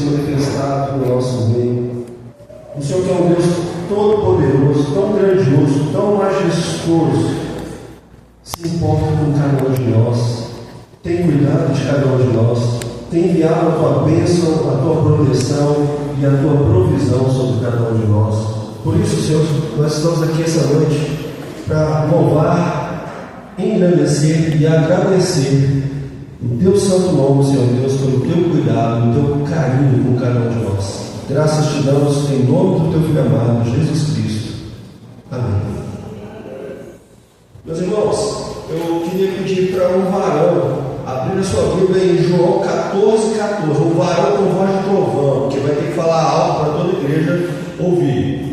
se manifestado no nosso meio. O Senhor que é um Deus todo-poderoso, tão grandioso, tão majestoso, se importa com cada um de nós, tem cuidado de cada um de nós, tem enviado a tua bênção, a tua proteção e a tua provisão sobre cada um de nós. Por isso, Senhor, nós estamos aqui essa noite para louvar, engrandecer e agradecer o teu santo nome, Senhor Deus, pelo teu cuidado, o teu carinho com cada um de nós. Graças te damos em nome do teu Filho amado, Jesus Cristo. Amém. Meus irmãos, eu queria pedir para um varão abrir a sua Bíblia em João 14,14. Um varão com voz de trovão, que vai ter que falar alto para toda a igreja ouvir.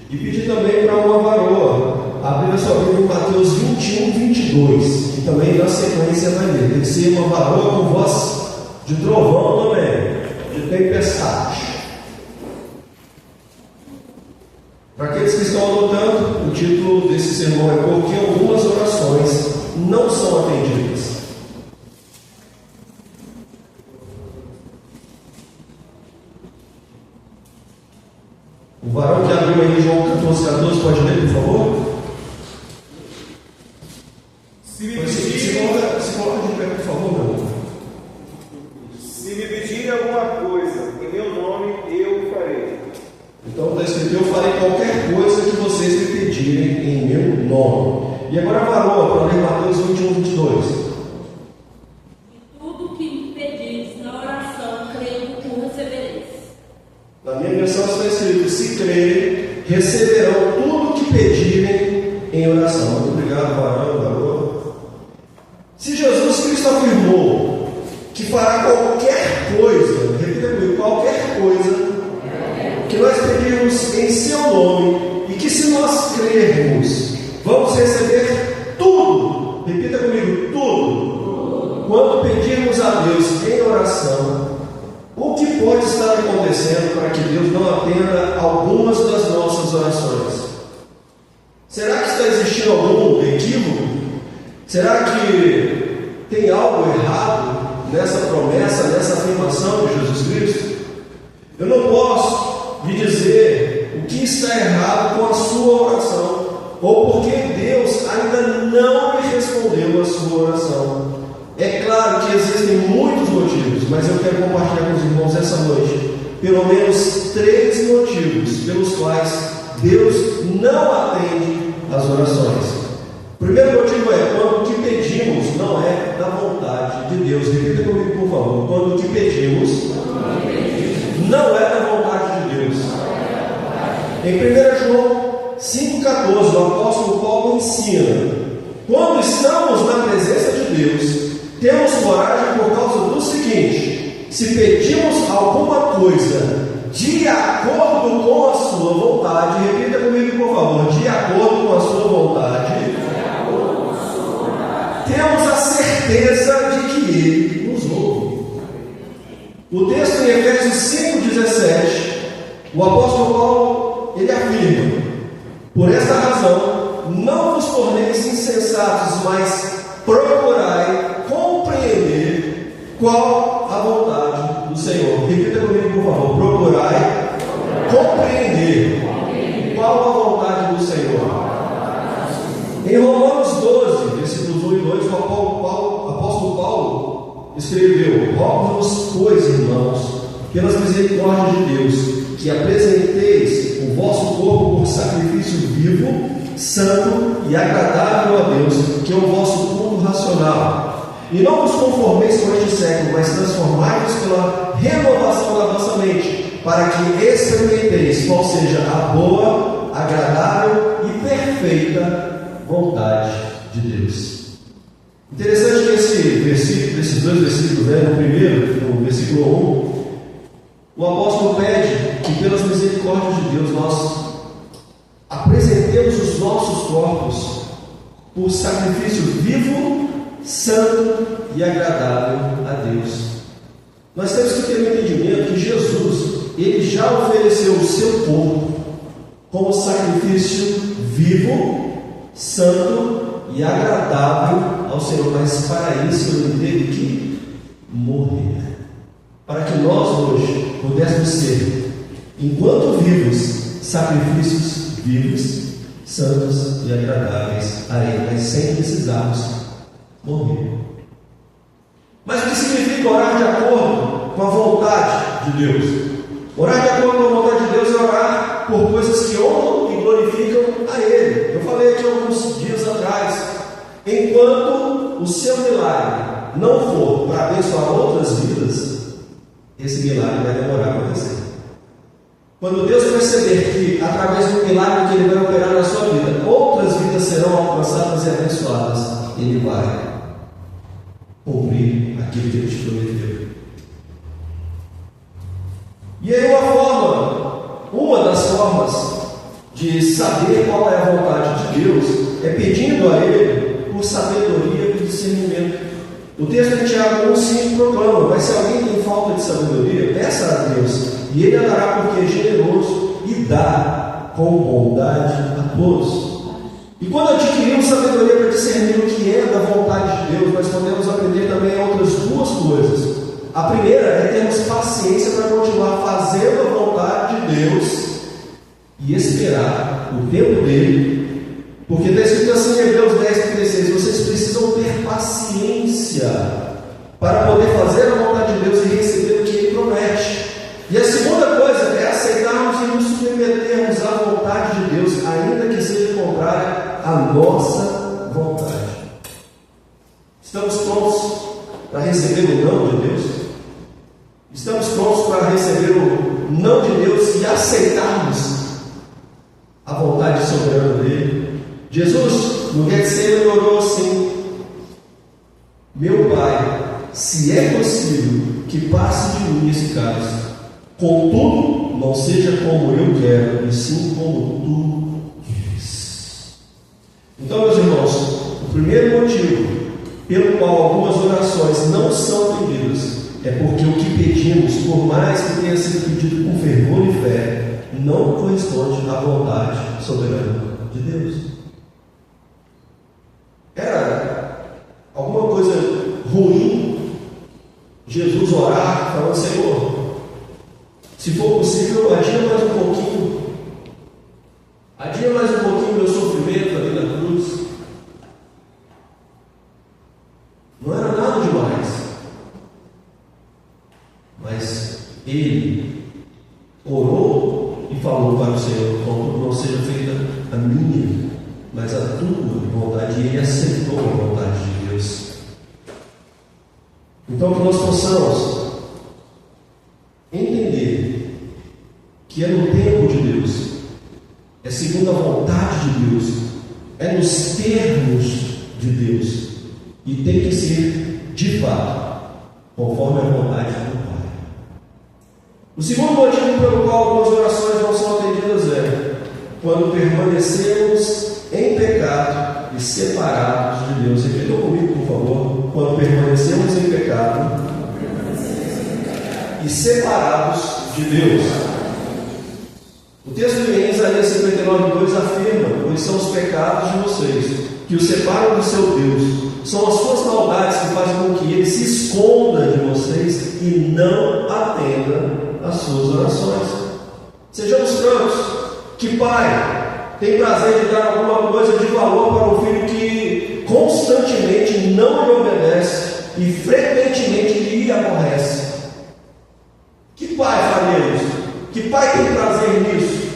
E pedir também para uma varoa abrir a sua Bíblia em Mateus 21:22, que também na sequência vai ler. Tem que ser uma varoa com voz de trovão também, de tempestade. Para aqueles que estão anotando, o título desse sermão é Porque Algumas Orações Não São Atendidas. O varão que abriu aí João 14,14 pode ler, por favor? Se coloca de pé, por favor, meu irmão. Se me pedirem alguma coisa em meu nome, eu farei. Então está escrito: eu farei qualquer coisa que vocês me pedirem em meu nome. E agora a varoa, para ler Mateus 21:22. E tudo que me pedires na oração, creio que tu recebereis. Na minha versão está escrito: se crerem, receberão tudo o que pedirem em oração. Muito obrigado, varão, varoa. Se Jesus Cristo afirmou que fará qualquer coisa, repita comigo, qualquer coisa que nós pedirmos em seu nome, e que se nós crermos, vamos receber tudo, repita comigo, tudo, quando pedirmos a Deus em oração, o que pode estar acontecendo para que Deus não atenda algumas das nossas orações? Será que está existindo algum equívoco? Será que tem algo errado nessa promessa, nessa afirmação de Jesus Cristo? Eu não posso lhe dizer o que está errado com a sua oração, ou porque Deus ainda não lhe respondeu a sua oração. É claro que existem muitos motivos, mas eu quero compartilhar com os irmãos essa noite pelo menos 3 motivos pelos quais Deus não atende as orações. O primeiro motivo é quando o que pedimos não é da vontade de Deus. Repita comigo, por favor. Quando o que pedimos não é da vontade de Deus. Em 1 João 5,14, o apóstolo Paulo ensina: quando estamos na presença de Deus, temos coragem por causa do seguinte: se pedimos alguma coisa de acordo com a sua vontade, repita comigo, por favor, de acordo com a sua vontade, temos a certeza de que Ele nos ouve. O texto em Efésios 5,17, o apóstolo Paulo, ele afirma: por esta razão, não vos torneis insensatos, mas procurai compreender qual a vontade do Senhor. Repita comigo, por favor. Procurai compreender qual a vontade do Senhor. Em Romanos 12, versículos 1 e 2, o apóstolo Paulo escreveu: rogo-vos, pois, irmãos, pelas misericórdias de Deus, que apresenteis o vosso corpo por sacrifício vivo, santo e agradável a Deus, que é o vosso culto racional. E não vos conformeis com este século, mas transformai-vos pela renovação da vossa mente, para que experimenteis qual seja a boa, agradável e perfeita vontade de Deus. Interessante que esses 2 versículos, no primeiro, no versículo 1, o apóstolo pede que pelas misericórdias de Deus nós apresentemos os nossos corpos por sacrifício vivo, santo e agradável a Deus. Nós temos que ter um entendimento que Jesus, ele já ofereceu o seu corpo como sacrifício vivo, santo e agradável ao Senhor, mas para isso ele teve que morrer, para que nós hoje enquanto vivos, sacrifícios vivos, santos e agradáveis a Ele, mas sem precisarmos morrer. Mas o que significa orar de acordo com a vontade de Deus? Orar de acordo com a vontade de Deus é orar por coisas que honram e glorificam a Ele. Eu falei aqui alguns dias atrás, enquanto o seu milagre não for para abençoar outras vidas, esse milagre vai demorar a acontecer. Quando Deus perceber que, através do milagre que Ele vai operar na sua vida, outras vidas serão alcançadas e abençoadas, Ele vai cumprir aquilo que Ele te prometeu. E aí uma das formas de saber qual é a vontade de Deus é pedindo a Ele por sabedoria e discernimento. O texto de Tiago 1,5 proclama: mas se alguém tem falta de sabedoria, peça a Deus, e Ele a dará, porque é generoso e dá com bondade a todos. E quando adquirimos sabedoria para discernir o que é da vontade de Deus, nós podemos aprender também outras duas coisas. A primeira é termos paciência para continuar fazendo a vontade de Deus e esperar o tempo dele. Porque está escrito assim em Hebreus 10:36: vocês precisam ter paciência para poder fazer a vontade de Deus e receber o que Ele promete. E a segunda coisa é aceitarmos e nos submetermos à vontade de Deus, ainda que seja contrária à nossa vontade. Estamos prontos para receber o não de Deus? Estamos prontos para receber o não de Deus e aceitarmos a vontade soberana dele? Jesus, no Getsemane, orou assim: meu Pai, se é possível que passe de mim esse cálice, contudo, não seja como eu quero, e sim como tu queres. Então, meus irmãos, o primeiro motivo pelo qual algumas orações não são atendidas é porque o que pedimos, por mais que tenha sido pedido com fervor e fé, não corresponde à vontade soberana de Deus. Era alguma coisa ruim Jesus orar, falando: Senhor, se for possível, adia mais um pouquinho, adia mais um pouquinho meu sofrimento ali na cruz. Não era nada demais, mas ele orou e falou para o Senhor: contudo, não seja feita a minha, mas a tua vontade. E ele aceitou a vontade de Deus. Então, que nós possamos entender que é no tempo de Deus, é segundo a vontade de Deus, é nos termos de Deus, e tem que ser de fato conforme a vontade do Pai. O segundo motivo pelo qual algumas orações não são atendidas é quando permanecemos em pecado e separados de Deus. Repitam comigo, por favor. Quando permanecemos em pecado e separados de Deus. O texto em Isaías 59:2 afirma: pois são os pecados de vocês que os separam do seu Deus. São as suas maldades que fazem com que Ele se esconda de vocês e não atenda às suas orações. Sejamos francos. Que pai tem prazer de dar alguma coisa de valor para um filho que constantemente não lhe obedece e frequentemente lhe aborrece? Que pai faria isso? Que pai tem prazer nisso?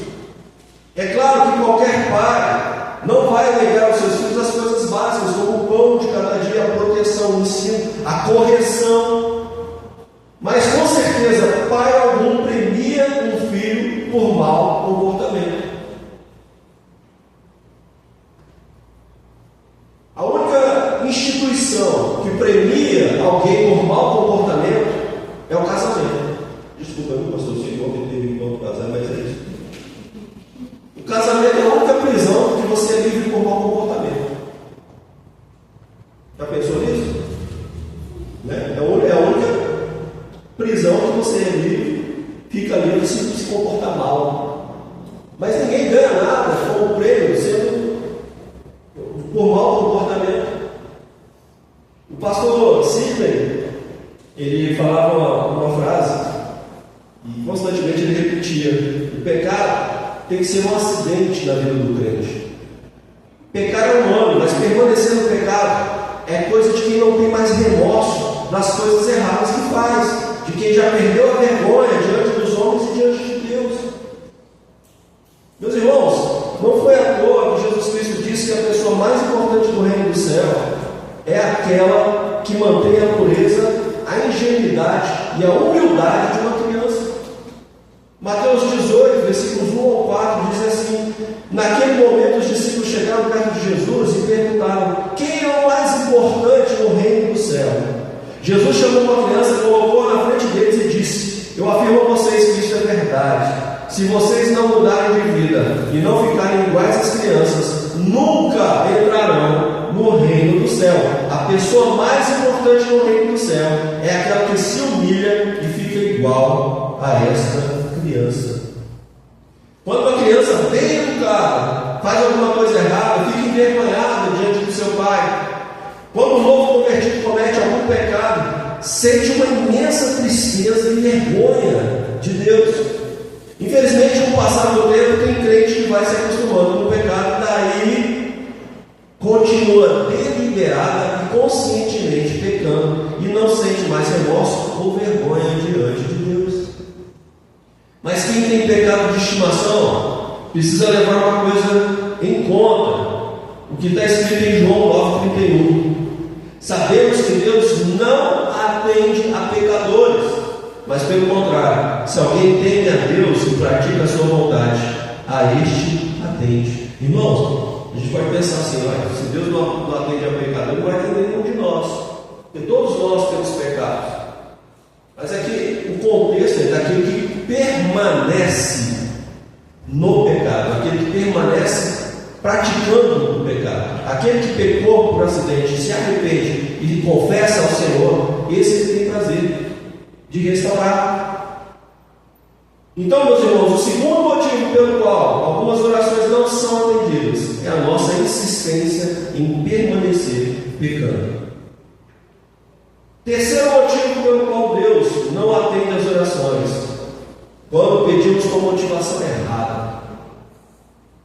É claro que qualquer pai não vai negar aos seus filhos as coisas básicas, como o pão de cada dia, a proteção, o ensino, a correção. Mas com certeza, pai algum premia um filho por mau comportamento. A única instituição que premia alguém por mau comportamento é o casamento. Desculpa, meu pastor, se igual que teve enquanto casar, mas é isso. O casamento é a única prisão que você é livre por mau comportamento. Já pensou nisso? Né? É a única prisão que você é livre, fica livre se comportar mal. Mas ninguém ganha nada como prêmio sendo por mau comportamento. O pastor Sidney, ele falava uma frase E constantemente ele repetia: o pecado tem que ser um acidente na vida do crente. Pecar é humano, mas permanecer no pecado é coisa de quem não tem mais remorso das coisas erradas que faz, de quem já perdeu a vergonha diante dos homens e diante de Deus. Meus irmãos, não foi à toa que Jesus Cristo disse que a pessoa mais importante do reino do céu é aquela que mantém a pureza, a ingenuidade e a humildade de uma criança. Mateus 18, versículos 1 ao 4, diz assim: naquele momento os discípulos chegaram perto de Jesus e perguntaram: quem é o mais importante no reino do céu? Jesus chamou uma criança, colocou na frente deles e disse: eu afirmo a vocês que isto é verdade. Se vocês não mudarem de vida e não ficarem iguais às crianças, nunca entrarão no reino do céu. A pessoa mais importante no reino do céu é aquela que se humilha e fica igual a esta criança. Quando uma criança bem educada faz alguma coisa errada, fica envergonhada diante do seu pai. Quando um novo convertido comete algum pecado, sente uma imensa tristeza e vergonha de Deus. Infelizmente, com o passar do tempo, tem crente que vai se acostumando com o pecado, daí continua deliberada e conscientemente pecando e não sente mais remorso ou vergonha diante de Deus. Mas quem tem pecado de estimação precisa levar uma coisa em conta, o que está escrito em João 9,31. Sabemos que Deus não atende a pecadores, mas pelo contrário, se alguém teme a Deus e pratica a sua vontade, a este atende. Irmãos, a gente pode pensar assim: se Deus não atende a pecador, não vai atender nenhum de nós, porque todos nós temos pecados. Mas aqui o contexto é daquele que permanece no pecado, aquele que permanece praticando o pecado, aquele que pecou por acidente, se arrepende e confessa ao Senhor, esse ele tem prazer de restaurar. Então, meus irmãos, o segundo motivo pelo qual algumas orações não são atendidas é a nossa insistência em permanecer pecando. Terceiro motivo pelo qual Deus não atende as orações: quando pedimos com motivação errada.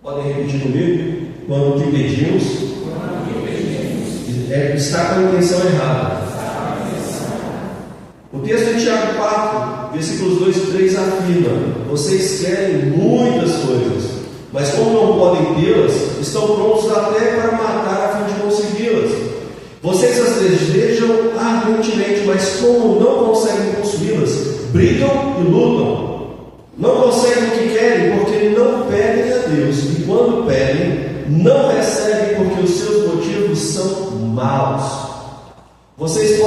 Podem repetir comigo? Quando o que pedimos está com a intenção errada. O texto de Tiago 4, versículos 2 e 3 afirma: vocês querem muitas coisas, mas como não podem tê-las, estão prontos até para matar a fim de consegui-las. Vocês as desejam ardentemente, mas como não conseguem possuí-las, brigam e lutam. Não conseguem o que querem porque não pedem a Deus, e quando pedem, não recebem porque os seus motivos são maus. Vocês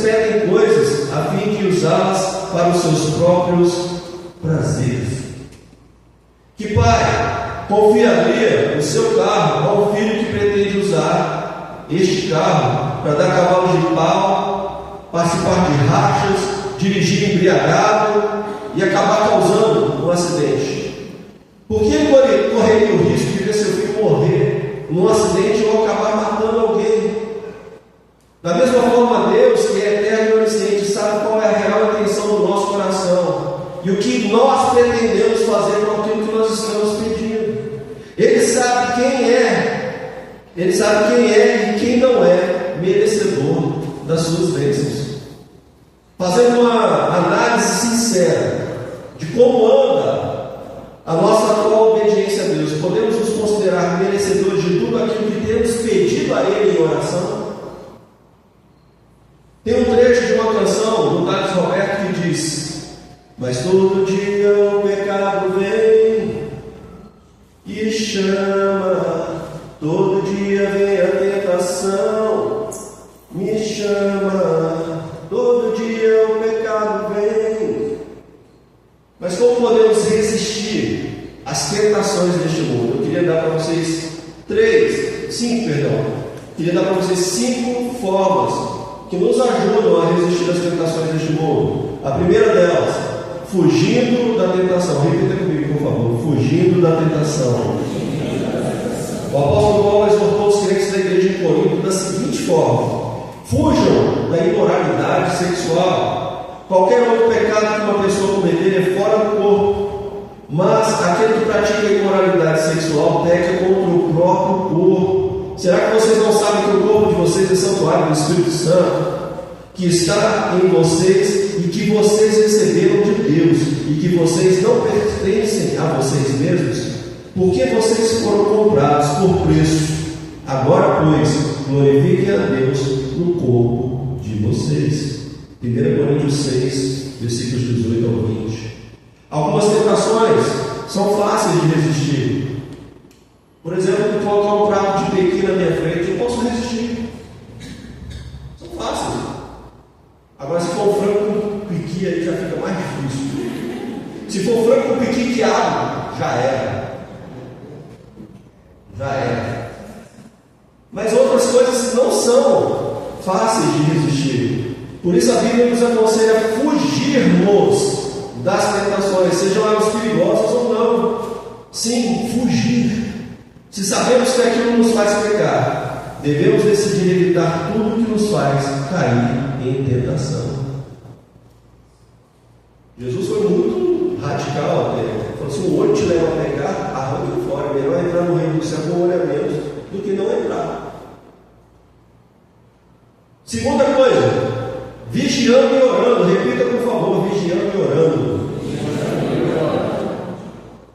pedem coisas a fim de usá-las para os seus próprios prazeres. Que pai confiaria o seu carro ao filho que pretende usar este carro para dar cavalos de pau, participar de rachas, dirigir embriagado e acabar causando um acidente? Por que ele correria o risco de ver seu filho morrer num acidente ou acabar matando alguém? Da mesma forma, Deus, que é eterno e onisciente, sabe qual é a real intenção do nosso coração e o que nós pretendemos fazer com aquilo que nós estamos pedindo. Ele sabe quem é e quem não é merecedor das suas bênçãos. Fazendo uma análise sincera de como anda a nossa atual obediência a Deus, podemos nos considerar merecedores de tudo aquilo que temos pedido a Ele em oração? Tem um trecho de uma canção do Thales Roberto que diz: mas todo dia o pecado vem e chama, todo dia vem a tentação, me chama, todo dia o pecado vem. Mas como podemos resistir às tentações deste mundo? Eu queria dar para vocês queria dar para vocês 5 formas que nos ajudam a resistir às tentações deste mundo. A primeira delas: fugindo da tentação. Repita comigo, por favor: fugindo da tentação. O apóstolo Paulo exortou os crentes da igreja de Corinto da seguinte forma: fujam da imoralidade sexual. Qualquer outro pecado que uma pessoa cometer é fora do corpo, mas aquele que pratica a imoralidade sexual peca contra o próprio corpo. Será que vocês não sabem que o corpo de vocês é santuário do Espírito Santo, que está em vocês e que vocês receberam de Deus, e que vocês não pertencem a vocês mesmos, porque vocês foram comprados por preço? Agora, pois, glorifiquem a Deus no corpo de vocês. 1 Coríntios 6, versículos 18 ao 20. Algumas tentações são fáceis de resistir. Por exemplo, colocar um prato de pequi na minha frente, eu posso resistir. São fáceis. Agora, se for um frango com piqui, aí já fica mais difícil. Se for frango com piqui quiabo, já era. Já era. Mas outras coisas não são fáceis de resistir. Por isso a Bíblia nos aconselha a fugirmos das tentações, sejam elas perigosas ou não. Sim, fugir. Se sabemos que aquilo nos faz pecar, devemos decidir evitar tudo que nos faz cair em tentação. Jesus foi muito radical até. Ele falou: se o olho te leva a pecar, arranque fora. É melhor entrar no reino do céu com o olho a menos do que não entrar. Segunda coisa, vigiando e orando. Repita, por favor: vigiando e orando.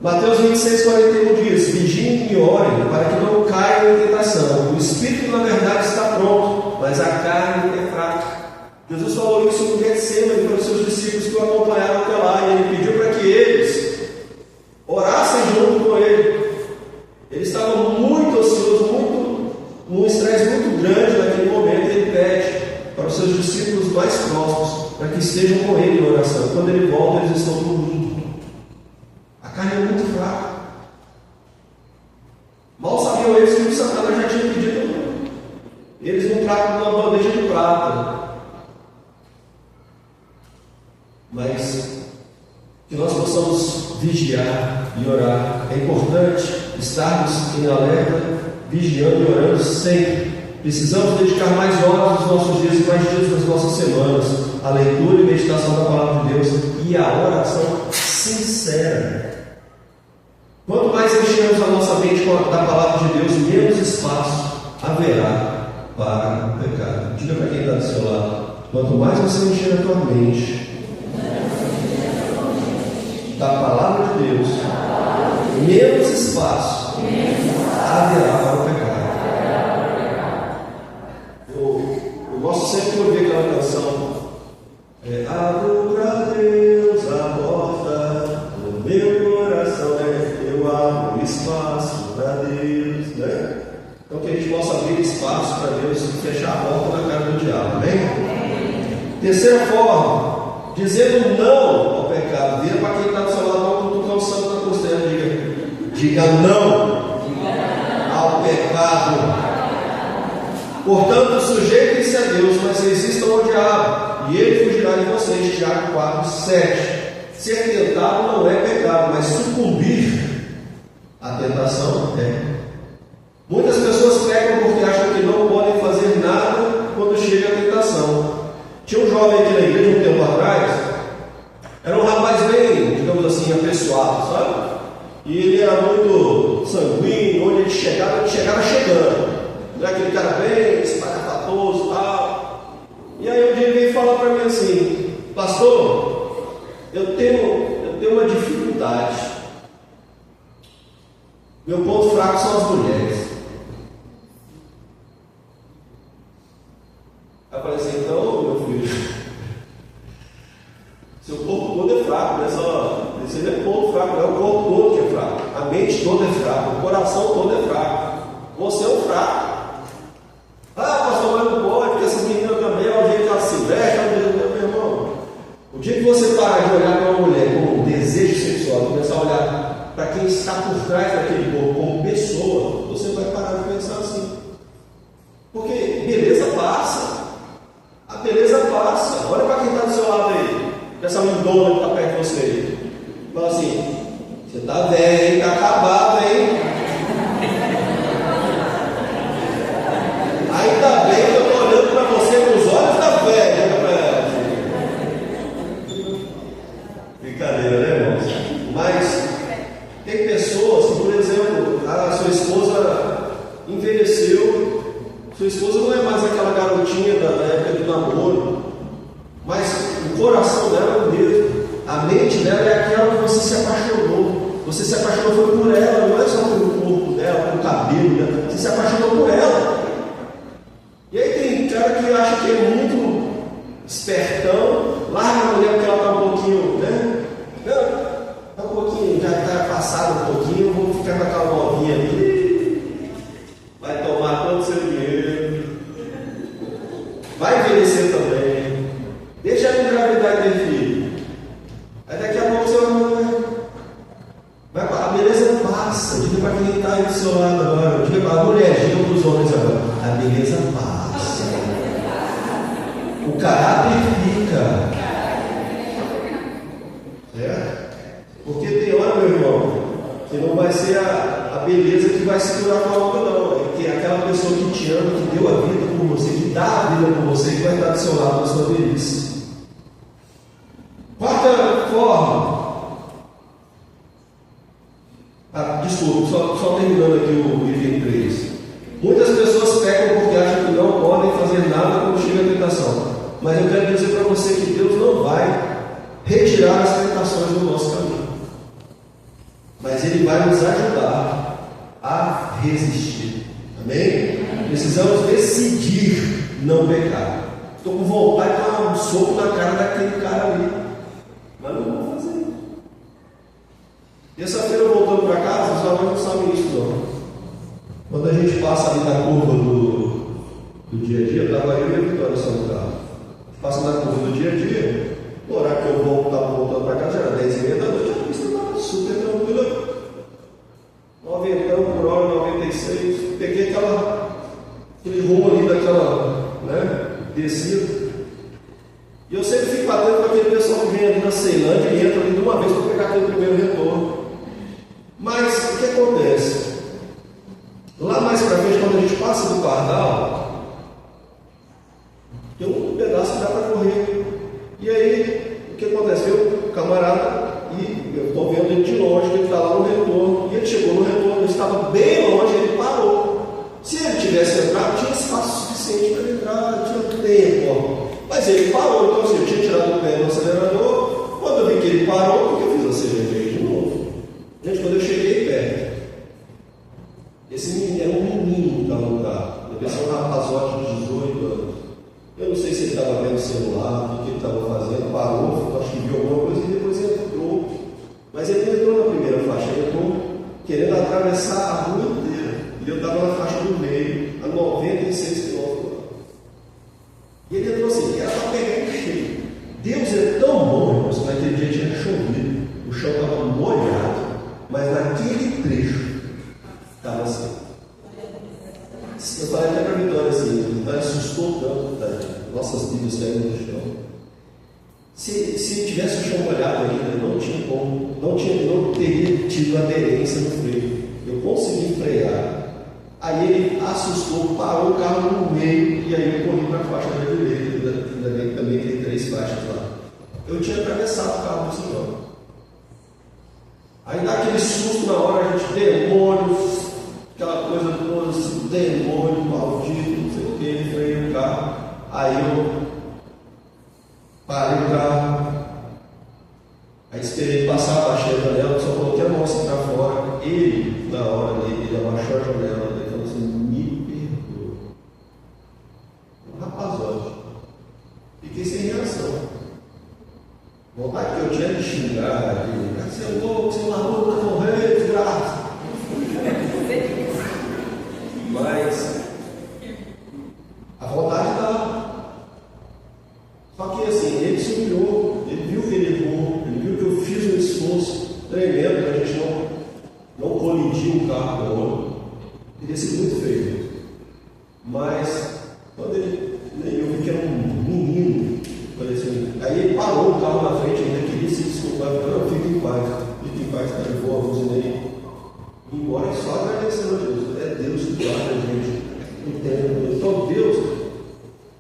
Mateus 26, 41 diz: vigiem e orem para que não caiam em tentação. O espírito, na verdade, está pronto, mas a carne é fraca. Jesus falou isso no Getsemane para os seus discípulos que o acompanharam até lá, e ele pediu para que eles orassem junto com ele. Ele estava muito ansioso, num estresse muito grande naquele momento. Ele pede para os seus discípulos mais próximos para que estejam com ele em oração. Quando ele volta, eles estão dormindo. A carne é muito fraca. Mal sabiam eles que o Satanás já tinha pedido eles um prato numa bandeja de prata. Mas que nós possamos vigiar e orar. É importante estarmos em alerta, vigiando e orando sempre. Precisamos dedicar mais horas dos nossos dias e mais dias das nossas semanas à leitura e meditação da palavra de Deus e à oração sincera. Quanto mais enchermos a nossa mente da palavra de Deus, menos espaço haverá para o pecado. Diga para quem está do seu lado: quanto mais você encher a tua mente da palavra de Deus, menos espaço haverá para o pecado. Eu gosto sempre de ouvir aquela canção: abro para Deus a porta do meu coração, eu abro espaço para Deus, né? Então que a gente possa abrir espaço para Deus e fechar a porta na cara do diabo, amém? Terceira forma, dizendo não ao pecado. Vira para quem está do seu lado, quando tu santo na costela, diga não ao pecado. Portanto, sujeitem-se a Deus, mas resistam ao diabo, e ele fugirá de vocês. Tiago 4, 7. Ser tentado não é pecado, mas sucumbir à tentação é. Muitas pessoas pecam porque acham que não podem fazer nada quando chega a tentação. Tinha um jovem aqui na igreja um tempo atrás, era um rapaz bem, digamos assim, apessoado, sabe? E ele era muito sanguíneo, onde ele chegava chegando. Não é aquele cara bem espalhafatoso e tal. E aí um dia ele veio falar para mim assim: pastor, eu tenho uma dificuldade. Meu ponto fraco são as mulheres. Aí eu falei assim: então, meu filho, seu corpo todo é fraco, né? Você não é ponto fraco, não é o corpo todo que é fraco. A mente toda é fraca, o coração todo é fraco. Você é um fraco. Ah, pastor, mas não pode, porque essas meninas também, é o jeito que elas se vestem, meu irmão. O dia que você parar de olhar para uma mulher com um desejo sexual, começar a olhar para quem está por trás daquele corpo como pessoa, você vai parar de pensar assim. Porque beleza passa. A beleza passa. Olha para quem está do seu lado aí, essa lindona que está perto de você. Fala assim: você está velho, hein? Está acabado, hein? Ainda bem que eu estou olhando para você com os olhos da fé. tinha da época do namoro, mas o coração dela é o mesmo. A mente dela é aquela que você se apaixonou. Você se apaixonou foi por ela, não é só pelo corpo dela, pelo cabelo dela. Você se apaixonou por ela. E aí tem cara que acha que é muito espertão, larga a mulher porque ela está um pouquinho, né? Está um pouquinho, já está passado um pouquinho, vou ficar com aquela novinha ali. Vai tomar todo o seu dinheiro. Vai envelhecer também. Deixa ela engravidar e ter filho. Aí daqui a pouco você vai a beleza passa. Diga para quem está aí do seu lado agora. Diga para a mulher, diga para os homens agora. A beleza passa. O caráter fica. Certo? Porque tem hora, meu irmão, que não vai ser a beleza que vai segurar com a outra, não. É que aquela pessoa que te ama, que deu a vida por você, que dá a vida por você, que vai estar do seu lado na sua velhice. Quarta forma. Desculpa, só terminando aqui o item 3. Muitas pessoas pecam porque acham que não podem fazer nada quando chega a tentação. Mas eu quero dizer para você que Deus não vai retirar as tentações do nosso caminho. Mas Ele vai nos ajudar a resistir. Amém? Precisamos decidir não pecar. Estou com vontade de dar um soco na cara daquele cara ali. Mas não vou fazer. Terça-feira, voltando para casa, os alunos não sabem isso não. Quando a gente passa ali na curva do dia a dia, estava eu e a Vitória só no carro. Passa na curva do dia a dia, no horário que eu estava voltando para casa, já era 10h30 da noite, a pista estava super tranquila. 90 por hora, 96. Peguei aquele rumo ali daquela, né, descida. E eu sempre fico atento para aquele pessoal que vem ali na Ceilândia e entra ali de uma vez para pegar aquele primeiro retorno. Mas o que acontece? Lá mais para frente, quando a gente passa do Pardal, tem um pedaço que dá para correr. E aí, o que acontece? Veio o camarada e eu estou vendo ele de longe, que ele está lá no retorno. E ele chegou no retorno, ele estava bem longe, ele parou. Se ele tivesse entrado, tinha espaço suficiente para ele entrar, tinha tempo. Mas ele parou, então assim, eu tinha tirado o pé do acelerador. Quando eu vi que ele parou, o que eu fiz? Acelerei de novo. Gente, quando eu cheguei perto, esse menino era um menino que estava no carro. Deve ser um rapazote de 18 anos. Eu não sei se ele estava vendo o celular, o que ele estava fazendo, parou, acho que viu alguma coisa e depois entrou. Mas ele entrou na primeira faixa, ele entrou querendo atravessar a rua inteira. E eu estava na faixa do meio, a 96 km. E ele entrou assim, era para pegar em cheio. Deus é tão bom, irmãos, que naquele dia tinha chovido, o chão estava molhado, mas naquele trecho estava assim. Eu falei até para a Vitória assim, ela assustou tanto, nossas Bíblias caíram no chão. Se tivesse o chão molhado ainda, não tinha como, não teria tido aderência no freio. Eu consegui frear. Aí ele assustou, parou o carro no meio e aí eu corri para a faixa da direita, ainda bem que também tem 3 faixas lá. Eu tinha atravessado o carro do senhor. Aí dá aquele susto na hora, a gente, demônio, aquela coisa toda, assim, demônio, maldito, não sei o que, freio o carro. Aí eu parei o carro, aí esperei passar, baixei a janela, só coloquei a mão assim para fora. Ele, na hora dele, ele abaixou a janela, ele falou assim, me perdoa. Um rapazote. Fiquei sem reação. Vontade que eu tinha de xingar, de você é louco, você é maluco, vai morrer, desgraça. Mas a vontade dá. Só que assim, ele se humilhou, ele viu que ele errou, ele viu que eu fiz um esforço tremendo para a gente não colidir o carro com o outro. Teria sido muito feio. Mas quando eu vi que era um menino, assim, aí ele parou o carro na frente, ainda queria se desculpar, não, fica em paz, tá de boa, buzinei. Embora só agradecendo a Deus, é Deus que guarda a gente, entende? Então Deus,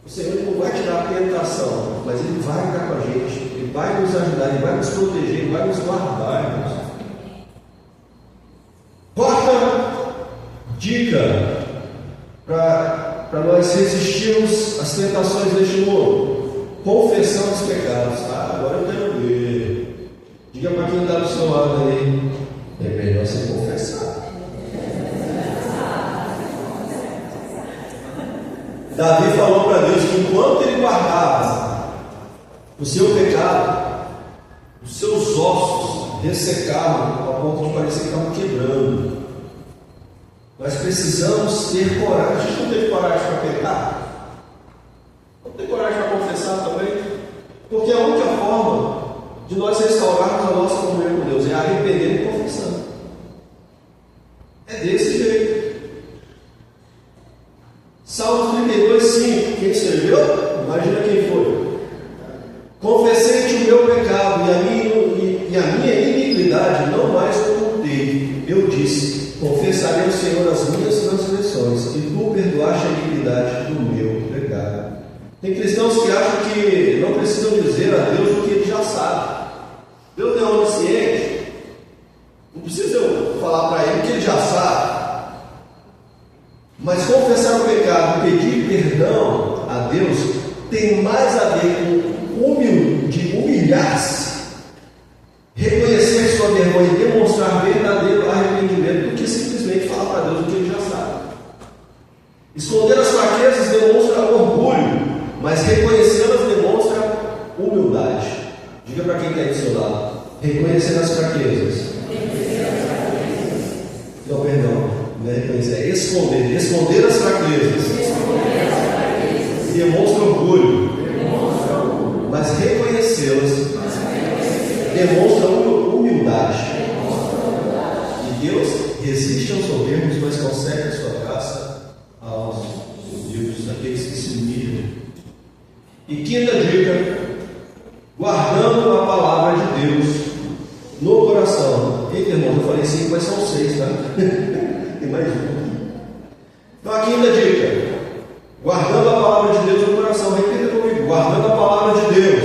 o Senhor não vai tirar a tentação, mas Ele vai estar com a gente, Ele vai nos ajudar, Ele vai nos proteger, Ele vai nos guardar, irmãos. Quarta dica para nós resistirmos às tentações deste mundo, confessando os pecados. Agora eu quero ver. Diga para quem está do seu lado aí, é melhor você confessar. Davi falou para Deus que enquanto ele guardava o seu pecado, os seus ossos ressecavam ao ponto de parecer que estavam quebrando. Nós precisamos ter coragem. A gente não teve coragem para pecar? Não tem coragem para confessar também? Porque a única forma de nós restaurarmos a nossa comunhão com Deus é arrependendo e confessando. É desse jeito. Salmo 32:5. Quem escreveu? Imagina quem foi. Confessei-te o meu pecado e a minha iniquidade não mais ocultei. Eu disse: confessarei ao Senhor as minhas transgressões, e tu perdoaste a iniquidade do meu pecado. Tem cristãos que acham que não precisam dizer a Deus o que ele já sabe. Deus é onisciente, não precisa eu falar para ele o que ele já sabe. Mas confessar o pecado, pedir perdão a Deus, tem mais a ver com humilhar-se, reconhecer sua vergonha e demonstrar verdadeiro arrependimento do que simplesmente falar para Deus o que ele já sabe. Esconder as fraquezas demonstra orgulho, mas reconhecê-las demonstra humildade. Diga para quem está aí do seu lado: reconhecer as fraquezas. Não, perdão, não é reconhecer, é esconder. Esconder as fraquezas demonstra orgulho, mas reconhecê-las demonstra humildade. E Deus resiste aos soberbos, mas concede a sua graça aos humildes, aqueles que se humilham. E quinta dica: guardando a palavra de Deus no coração. Eita, irmão, eu falei 5, mas são 6, tá? Tem mais um. Então a quinta dica: guardando a palavra de Deus no coração. Repita comigo: guardando a palavra de Deus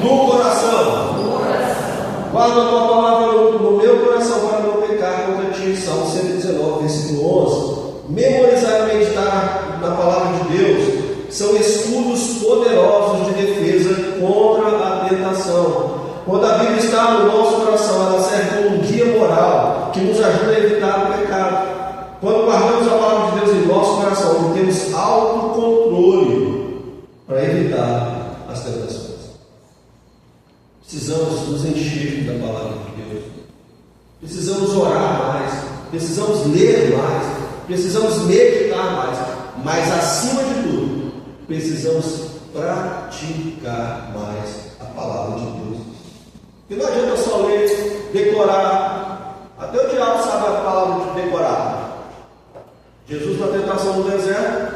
no coração. Guarda a tua palavra no meu coração para não pecar contra ti. Salmo 119, versículo 11. Memorizar e meditar na palavra de Deus são escudos poderosos de defesa contra a tentação. Quando a Bíblia está no nosso coração, ela serve como um guia moral que nos ajuda a evitar o pecado. Quando guardamos a palavra de Deus em nosso coração, temos autocontrole para evitar as tentações. Precisamos nos encher da palavra de Deus. Precisamos orar mais. Precisamos ler mais. Precisamos meditar mais. Mas acima de tudo, precisamos praticar mais a palavra de Deus. Porque não adianta só ler, decorar. Até o diabo sabe a palavra de decorar. Jesus, na tentação no deserto,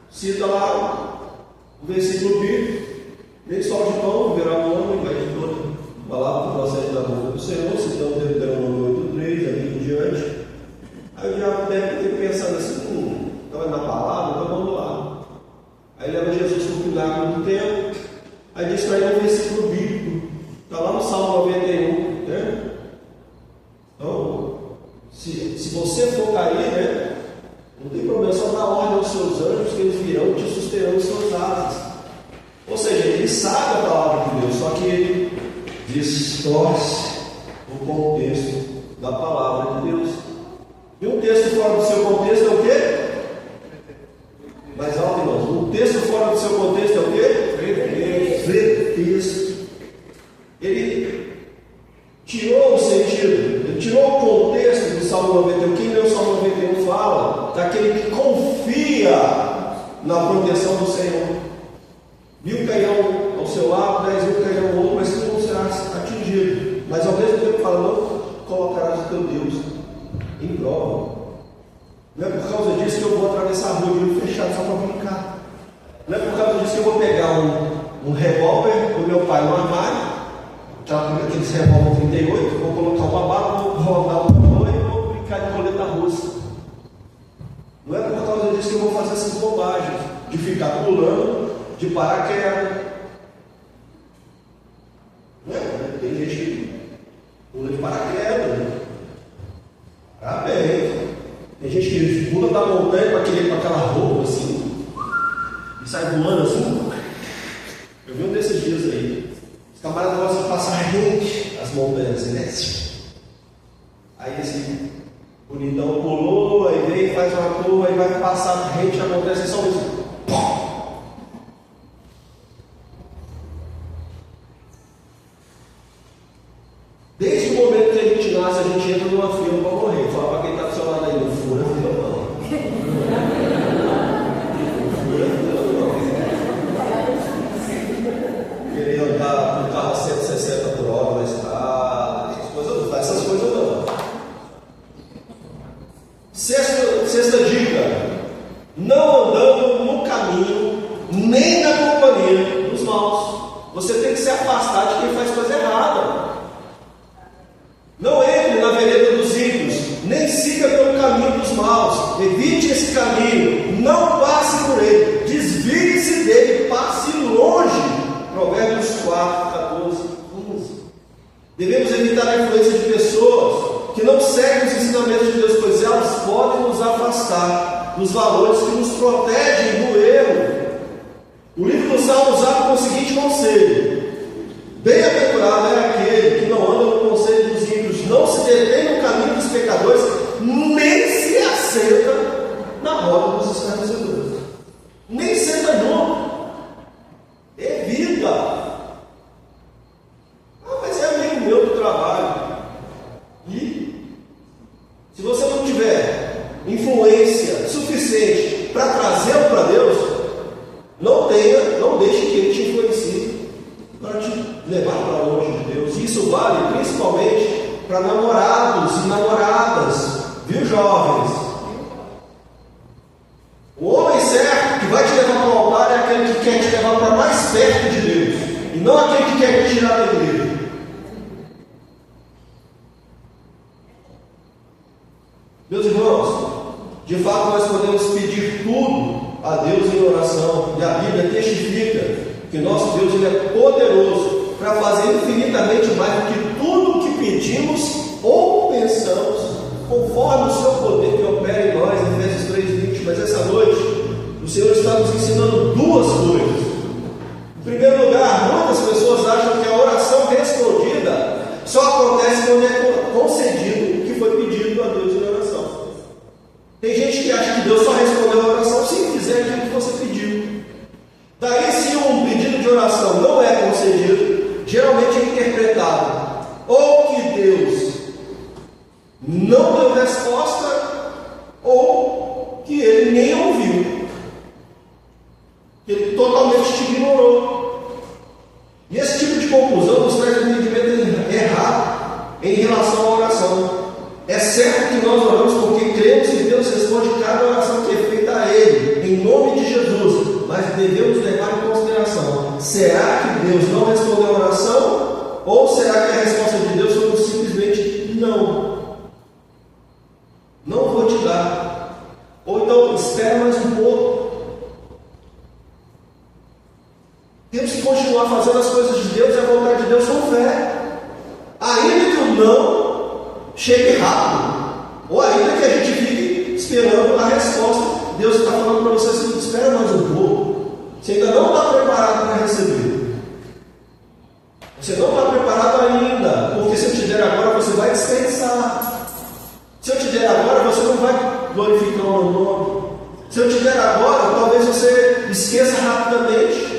cita lá o versículo bíblico: nem só de pão verá o homem, vai de toda palavra que procede da boca do Senhor, citando Deuteronômio 8:3, ali em diante. Aí o diabo deve ter pensado assim: então é na palavra, então vamos lá. Aí leva Jesus para o pináculo do templo. Aí diz para ele um versículo bíblico, está lá no Salmo 91, né? Então, se você for cair, né, não tem problema, só dá ordem aos seus anjos que eles virão te susterão em suas asas. Ou seja, ele sabe a palavra de Deus, só que ele distorce o contexto da palavra de Deus. E um texto fora do seu contexto é o quê? Mais alto, irmãos. Um texto fora do seu contexto é o quê? Pretexto. Ele tirou o sentido, ele tirou o contexto do Salmo 91. Quem leu o Salmo 91 fala daquele que confia na proteção do Senhor. Viu cairão ao seu lado, 10 mil cairão ao outro, mas tu não serás atingido. Mas ao mesmo tempo fala: não colocarás o teu Deus em prova. Não é por causa disso que eu vou atravessar a rua de olho fechado só para brincar. Não é por causa disso que eu vou pegar um revólver do meu pai no armário, aqueles revólver 38, vou colocar uma bala, vou rodar o tamanho e vou brincar de roleta russa. Não é por causa disso que eu vou fazer essas bobagens de ficar pulando de paraquedas. Não é? Tem gente que pula de paraquedas, né? Tá bem. Tem gente que pula da montanha com aquela roupa assim, sai voando assim. Eu vi um desses dias aí. Os camaradas gostam de passar rente as montanhas, né? Aí esse bonitão pulou, aí vem, faz uma curva, aí vai passar rente, acontece só isso. Desde o momento que a gente nasce, a gente entra numa fila para morrer. Fala para quem está do seu lado aí, não fura a fila não. Fura a fila não. Querer andar com carro a 160 por hora na estrada, essas coisas não. Sexta dica: não andando no caminho, nem na companhia dos maus. Você tem que se afastar de quem faz coisa errada. Não entre na vereda dos ímpios, nem siga pelo caminho dos maus. Evite esse caminho, não passe por ele, desvie-se dele, passe longe. Provérbios 4, 14, 15. Devemos evitar a influência de pessoas que não seguem os ensinamentos de Deus, pois elas podem nos afastar dos valores que nos protegem do erro. O livro dos Salmos abre com o seguinte conselho: bem-aventurado é aquele que não anda no conselho dos ímpios, não se detém no caminho dos pecadores, nem se assenta na roda dos escarnecedores. Nem senta junto. Evita. Mas é amigo meu do trabalho. E se você não tiver influência suficiente para trazê-lo para Deus, não deixe que ele te influencie para te levar para longe de Deus. Isso vale principalmente para namorados e namoradas, viu, jovens? O homem certo que vai te levar para o altar é aquele que quer te levar para mais perto de Deus, e não aquele que quer te tirar da igreja. Meus irmãos, de fato nós podemos pedir tudo a Deus em oração, e a Bíblia testifica que nosso Deus ele é poderoso para fazer infinitamente mais do que tudo o que pedimos ou pensamos, conforme o seu poder que opera em nós, em Efésios 3:20. Mas essa noite, o Senhor está nos ensinando duas coisas. Em primeiro lugar, muitas pessoas acham que a oração respondida só acontece quando é concedido o que foi pedido a Deus em oração. Tem gente que acha que Deus só respondeu a oração se fizer aquilo que você pediu. Daí, se um pedido de oração não é concedido, geralmente é interpretado ou que Deus não deu resposta, ou que Ele nem ouviu, que Ele totalmente te ignorou. E esse tipo de conclusão nos traz um entendimento errado em relação à oração. É certo que nós oramos porque cremos que Deus responde cada oração que é feita a Ele, em nome de Jesus, mas devemos levar em consideração: será que Deus não respondeu a oração? Ou será que a resposta de Deus foi simplesmente não? Não vou te dar. Ou então, espera mais um pouco. Temos que continuar fazendo as coisas de Deus e a vontade de Deus com fé, ainda que o não chegue rápido, ou ainda que a gente fique esperando a resposta. Deus está falando para você assim: espera mais um pouco. Você ainda não está preparado para receber. Você não está preparado ainda, porque se eu te der agora, você vai dispensar. Se eu te der agora, você não vai glorificar o meu nome. Se eu te der agora, talvez você esqueça rapidamente.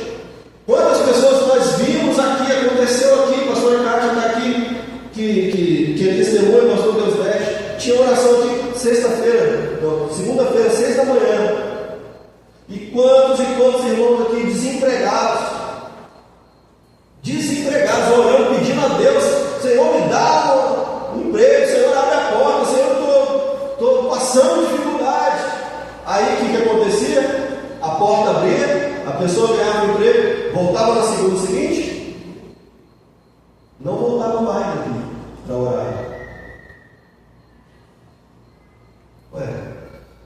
Quantas pessoas nós vimos aqui, aconteceu aqui, pastor Ricardo está aqui, que é testemunho, pastor Deus Veste, tinha oração aqui segunda-feira, 6 da manhã. E quantos irmãos aqui desempregados, orando, pedindo a Deus: Senhor, me dá um emprego, Senhor, abre a porta, Senhor, estou passando dificuldade. Aí o que acontecia? A porta abria, a pessoa ganhava um emprego, voltava na segunda seguinte, não voltava mais aqui para orar.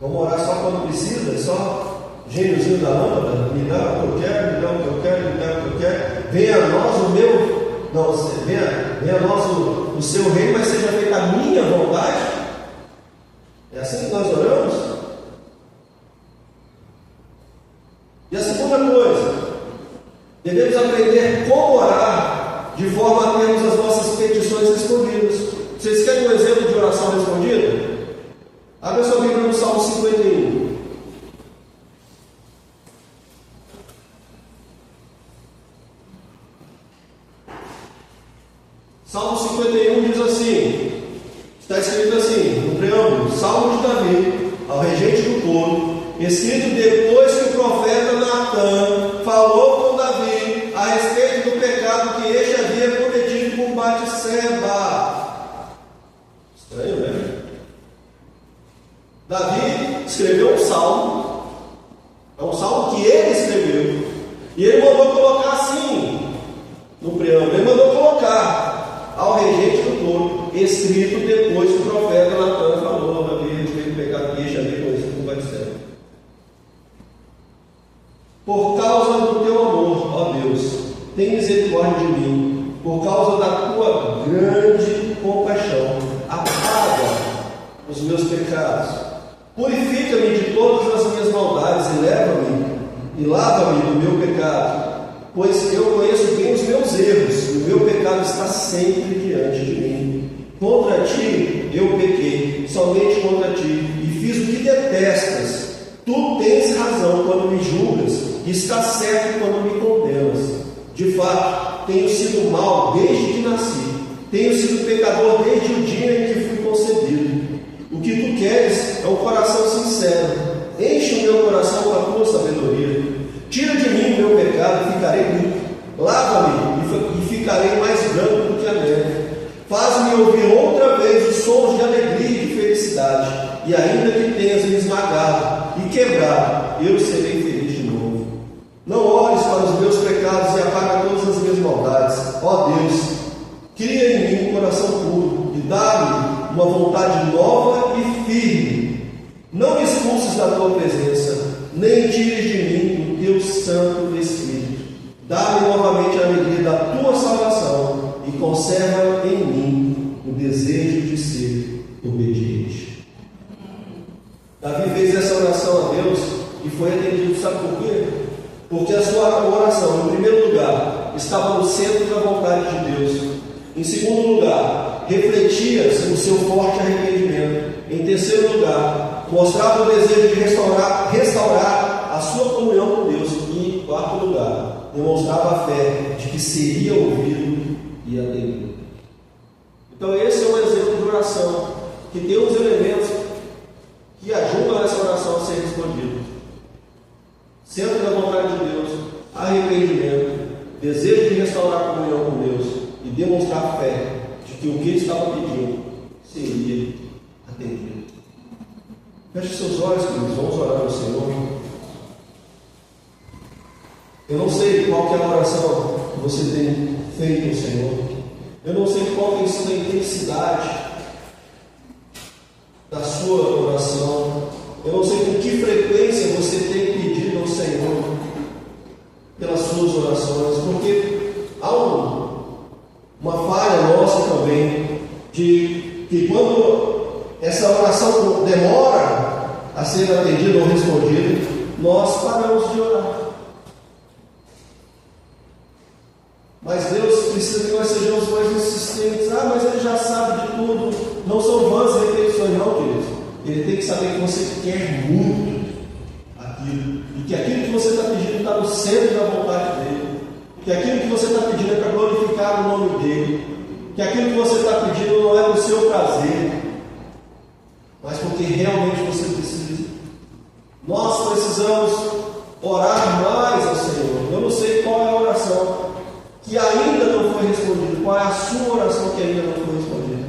Vamos orar só quando precisa, só gêniozinho da lâmpada, me dá o que eu quero, me dá o que eu quero, me dá o que eu quero. Venha a nós o meu, não, venha a nós o seu reino, mas seja feita a minha vontade. É assim que nós oramos. E a segunda Segunda coisa, devemos aprender como orar de forma a termos as nossas petições respondidas. Vocês querem um exemplo de oração respondida? Abra sua Bíblia no Salmo 51. Salmo 51 diz assim, está escrito assim, no preâmbulo, Salmo de Davi, ao regente do povo, escrito depois que o profeta Natan falou com Davi a respeito do pecado que este havia cometido com Batseba. Estranho, né? Davi escreveu um salmo, é um salmo que ele escreveu, e ele mandou colocar assim, no preâmbulo, ele mandou colocar ao regente do povo, escrito depois que o profeta Natan falou a Davi a respeito do pecado que este havia cometido com Batseba. Por causa do teu amor, ó Deus, tem misericórdia de mim, por causa da tua grande compaixão, apaga os meus pecados, purifica-me de todas as minhas maldades e leva-me e lava-me do meu pecado, pois eu conheço bem os meus erros e o meu pecado está sempre diante de mim. Contra ti eu pequei, somente contra ti, e fiz o que detestas. Tu tens razão quando me julgas, e estás certo quando me condenas. De fato, tenho sido mal desde que nasci, tenho sido pecador desde o dia em que fui concebido. O que tu queres é um coração sincero. Enche o meu coração com a tua sabedoria. Tira de mim o meu pecado e ficarei limpo. Lava-me e ficarei mais branco do que a neve. Faz-me ouvir outra vez os sons de alegria e de felicidade. E ainda que tenhas me esmagado e quebrado, eu serei feliz de novo. Não olhes para os meus pecados e apaga todas as minhas maldades. Ó Deus, cria em mim um coração puro e dá-me uma vontade nova e firme. Não me expulses da tua presença, nem tires de mim o teu Santo Espírito. Dá-me novamente a alegria da tua salvação e conserva em mim o desejo de ser obediente. Davi fez essa oração a Deus e foi atendido. Sabe por quê? Porque a sua oração, em primeiro lugar, estava no centro da vontade de Deus. Em segundo lugar, refletia o seu forte arrependimento. Em terceiro lugar, mostrava o desejo de restaurar a sua comunhão com Deus. E em quarto lugar, demonstrava a fé de que seria ouvido e atendido. Então esse é um exemplo de oração que tem os elementos que ajudam essa oração a ser respondida. Centro da vontade de Deus, arrependimento, desejo de restaurar a comunhão com Deus e demonstrar fé de que o que ele estava pedindo seria atendido. Feche seus olhos, queridos, vamos orar ao Senhor. Eu não sei qual que é a oração que você tem feito ao Senhor. Eu não sei qual tem sido a intensidade da sua oração. Eu não sei com que frequência você tem pedido ao Senhor pelas suas orações, porque há uma falha nossa também de que quando essa oração demora a ser atendida ou respondida, nós paramos de orar. Mas Deus precisa que nós sejamos mais insistentes. Mas Ele já sabe de tudo. Não são vãs repetições, não, queridos. Ele tem que saber que você quer muito aquilo. E que aquilo que você está pedindo está no centro da vontade dEle. Que aquilo que você está pedindo é para glorificar o nome dEle. Que aquilo que você está pedindo não é do seu prazer, mas porque realmente você precisa. Nós precisamos orar mais ao Senhor. Eu não sei qual é a oração que ainda não foi respondida, qual é a sua oração que ainda não foi respondida.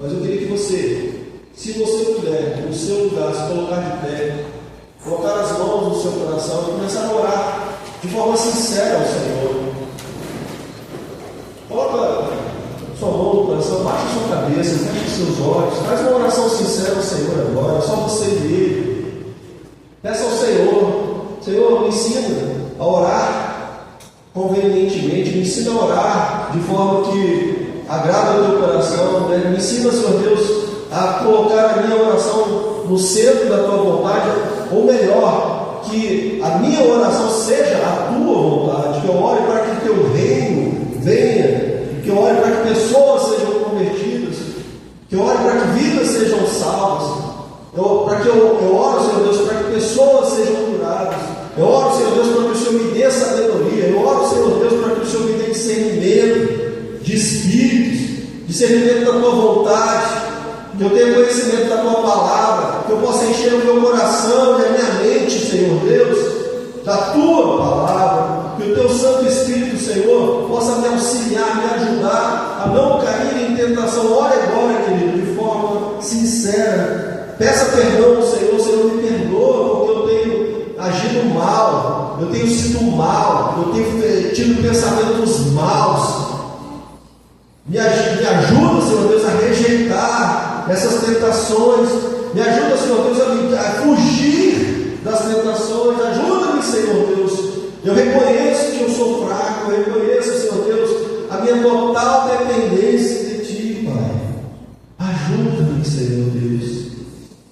Mas eu queria que você, se você puder, no seu lugar, se colocar de pé, colocar as mãos no seu coração e começar a orar de forma sincera ao Senhor. Coloca sua mão no coração, baixa a sua cabeça, feche os seus olhos, faz uma oração sincera ao Senhor agora, só você e Ele. Peça ao Senhor, Senhor, me ensina a orar convenientemente, me ensina a orar de forma que agrada o teu coração, né? Me ensina, Senhor Deus, a colocar a minha oração no centro da tua vontade, ou melhor, que a minha oração seja eu oro, Senhor Deus, para que pessoas sejam curadas. Eu oro, Senhor Deus, para que o Senhor me dê sabedoria. Eu oro, Senhor Deus, para que o Senhor me dê discernimento de espíritos, discernimento da tua vontade, que eu tenha conhecimento da tua palavra, que eu possa encher o meu coração e a minha mente, Senhor Deus, da tua palavra, que o teu Santo Espírito, Senhor, possa me auxiliar, me ajudar a não cair em tentação. Ore agora, querido, de forma sincera. Peça perdão ao Senhor. Senhor, me perdoa porque eu tenho agido mal, eu tenho sido mal, eu tenho tido pensamentos maus. Me ajuda, Senhor Deus, a rejeitar essas tentações. Me ajuda, Senhor Deus, a fugir das tentações. Ajuda-me, Senhor Deus. Eu reconheço que eu sou fraco. Eu reconheço, Senhor Deus, a minha total dependência de Ti, Pai. Ajuda-me, Senhor Deus.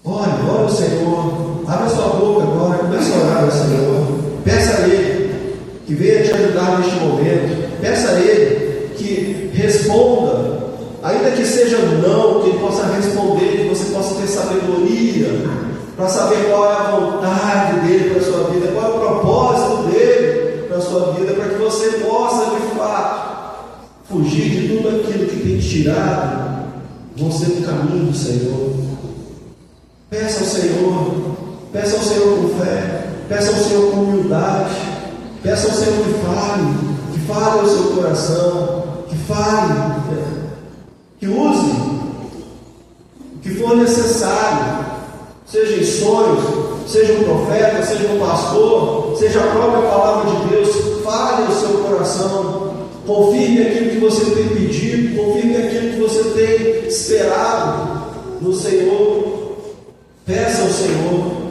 Olha o Senhor. Abre a sua boca agora. Comece a orar ao Senhor. Peça a Ele que venha te ajudar neste momento. Peça a Ele que responda, ainda que seja não, que Ele possa responder, que você possa ter sabedoria para saber qual é a vontade dEle para a sua vida, qual é o propósito dEle para a sua vida, para que você possa de fato fugir de tudo aquilo que tem tirado você do caminho do Senhor. Peça ao Senhor com fé, peça ao Senhor com humildade, peça ao Senhor que fale ao seu coração, que fale, que use o que for necessário, seja em sonhos, seja um profeta, seja um pastor, seja a própria palavra de Deus. Fale ao seu coração, confirme aquilo que você tem pedido, confirme aquilo que você tem esperado no Senhor. Peça ao Senhor.